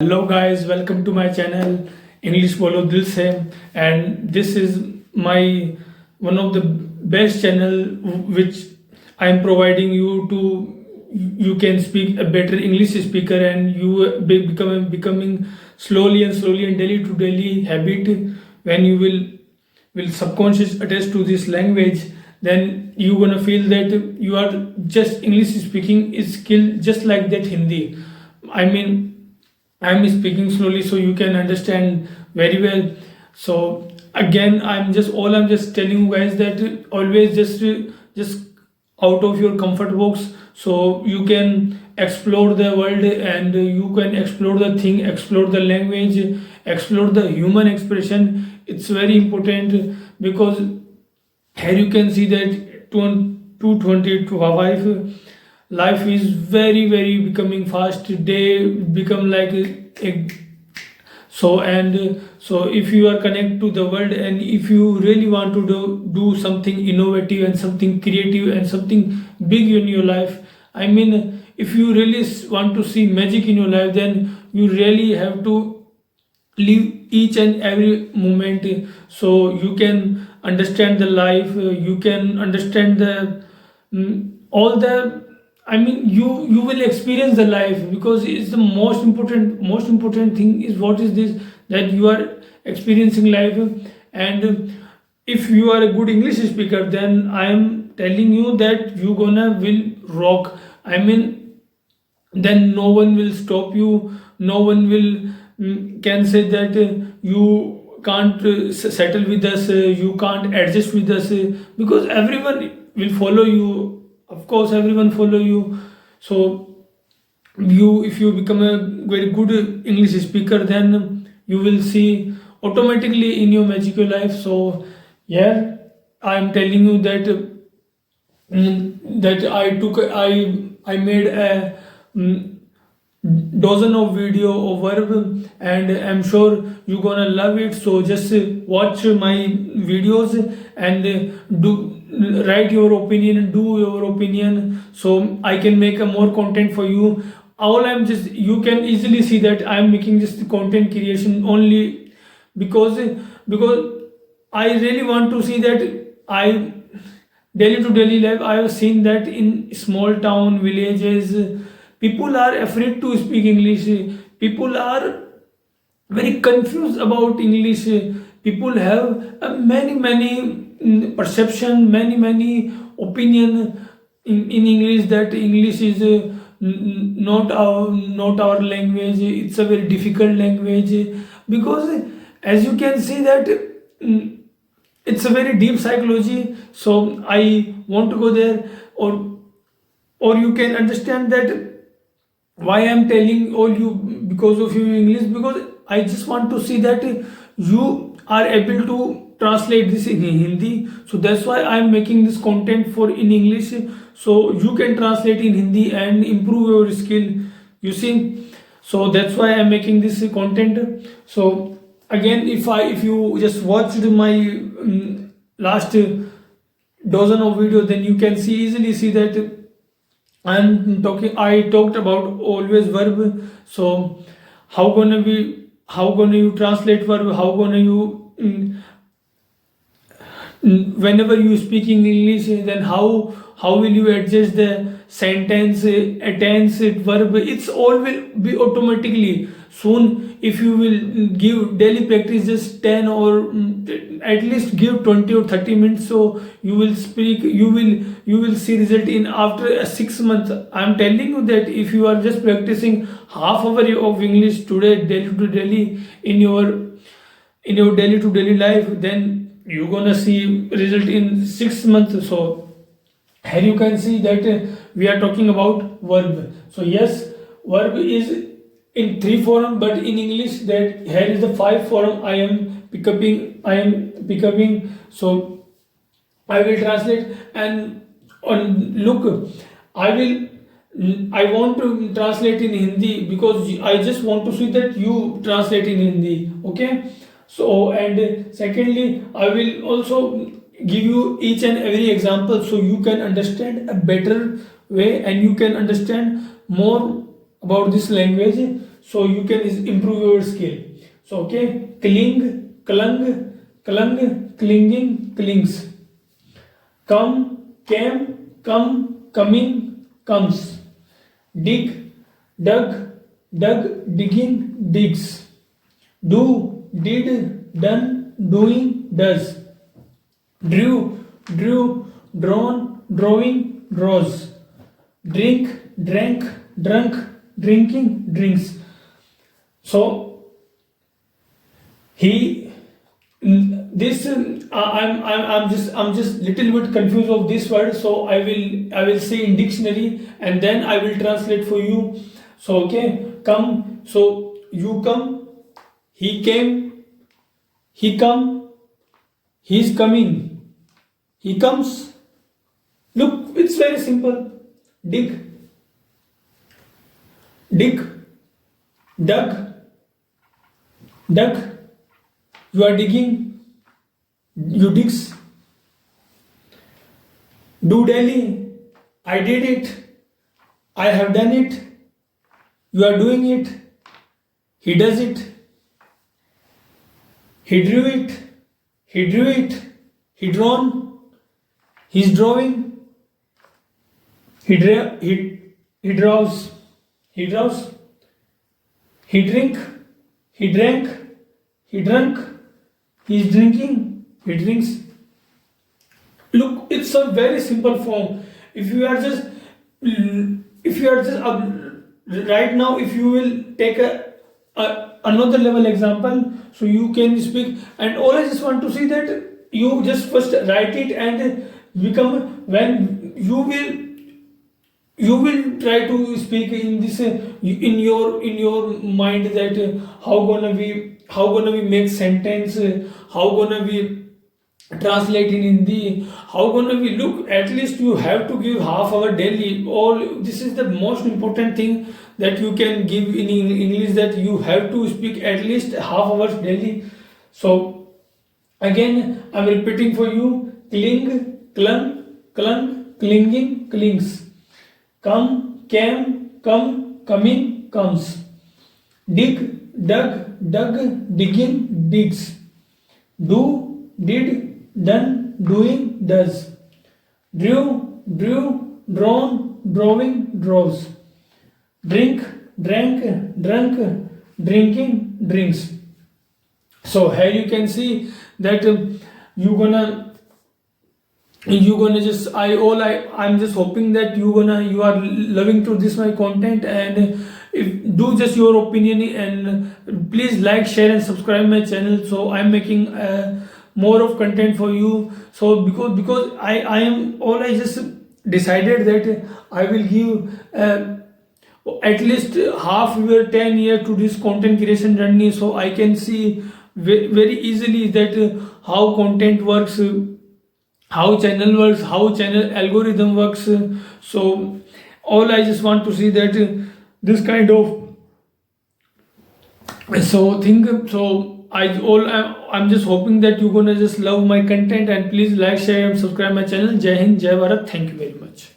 Hello guys, welcome to my channel English Bolo Dil Se, and this is my one of the best channel which I am providing you to you can speak a better English speaker, and you becoming slowly and daily to daily habit. When you will subconscious attach to this language, then you gonna feel that you are just English speaking is skill just like that Hindi. I mean, I'm speaking slowly so you can understand very well. So again, I'm just telling you guys that always just out of your comfort box, so you can explore the world, and you can explore the thing, explore the language, explore the human expression. It's very important because here you can see that 220 life is very becoming fast. Day become like a so if you are connected to the world, and if you really want to do something innovative and something creative and something big in your life, I mean, if you really want to see magic in your life, then you really have to live each and every moment, so you can understand the life, you can understand the all the, I mean, you will experience the life, because it's the most important thing is what is this, that you are experiencing life. And if you are a good English speaker, then I am telling you that you gonna will rock. I mean, then no one will stop you, no one will can say that you can't settle with us, you can't adjust with us, because everyone will follow you. Of course everyone follow you. So you, if you become a very good English speaker, then you will see automatically in your magical life. So yeah, I am telling you that that I made a dozen of video of verb, and I'm sure you gonna love it. So just watch my videos and do write your opinion, do your opinion, so I can make a more content for you. All I'm just, you can easily see that I'm making this content creation only because because I really want to see that I daily to daily life. I have seen that in small town villages, people are afraid to speak English, people are very confused about English, people have many perception, many opinion in English, that English is not our language, it's a very difficult language. Because as you can see that it's a very deep psychology. So I want to go there, or you can understand that why I'm telling all you because of your English, because I just want to see that you are able to translate this in Hindi. So that's why I'm making this content for in English, so you can translate in Hindi and improve your skill, you see. So that's why I'm making this content. So again, if you just watched my last dozen of videos, then you can easily see that I talked about always verb. So how gonna you translate verb, how gonna you whenever you speak in English, then how will you adjust the sentence, tense, verb, it's all will be automatically soon. If you will give daily practice just 10 or at least give 20 or 30 minutes, so you will speak, you will see result in after 6 months. I'm telling you that if you are just practicing half hour of English today, daily to daily, in your daily to daily life, then you're gonna see result in 6 months. So here you can see that we are talking about verb. So yes, verb is in 3 form, but in English that here is the 5 form I am picking. So I will translate, and on look, I want to translate in Hindi because I just want to see that you translate in Hindi, okay. So, and secondly, I will also give you each and every example, so you can understand a better way and you can understand more about this language. so you can improve your skill. So okay, cling, clung, clung, clinging, clings. Come, came, come, coming, comes. Dig, dug, dug, digging, digs. Do, did, done, doing, does. Drew, drew, drawn, drawing, draws. Drink, drank, drunk, drinking, drinks. So he this I'm just little bit confused of this word, so I will say in dictionary and then I will translate for you. So okay, come, so you come, he came, he come, he's coming, he comes. Look, it's very simple. Dig, dig, dug, dug, you are digging, you digs. Do daily, I did it, I have done it, you are doing it, he does it, he drew it, he drew it, he drawn, he's drawing, he draws, he draws, he drink, he drank, he drunk, he's drinking, he drinks. Look, it's a very simple form. If you are just right now, if you will take another level example, so you can speak, and all I just want to see that you just first write it and become, when you will try to speak in this in your mind, that how gonna we make sentence, how gonna we translate in Hindi, how gonna we look. At least you have to give half hour daily. All this is the most important thing that you can give in English, that you have to speak at least half hours daily. So again, I'm repeating for you: cling, clung, clung, clinging, clings. Come, came, come, coming, comes. Dig, dug, dug, digging, digs. Do, did, done, doing, does. Drew, drew, drawn, drawing, draws. Drink, drank, drunk, drinking, drinks. So here you can see that you gonna just I'm just hoping that you are loving to this my content, and if do just your opinion, and please like, share and subscribe my channel, so I'm making more of content for you. So because I just decided that I will give at least half year, 10 years to this content creation journey, so I can see very easily that how content works, how channel works, how channel algorithm works. So all I just want to see that this kind of I'm just hoping that you're gonna just love my content, and please like, share and subscribe my channel. Jai Hind, Jai Bharat. Thank you very much.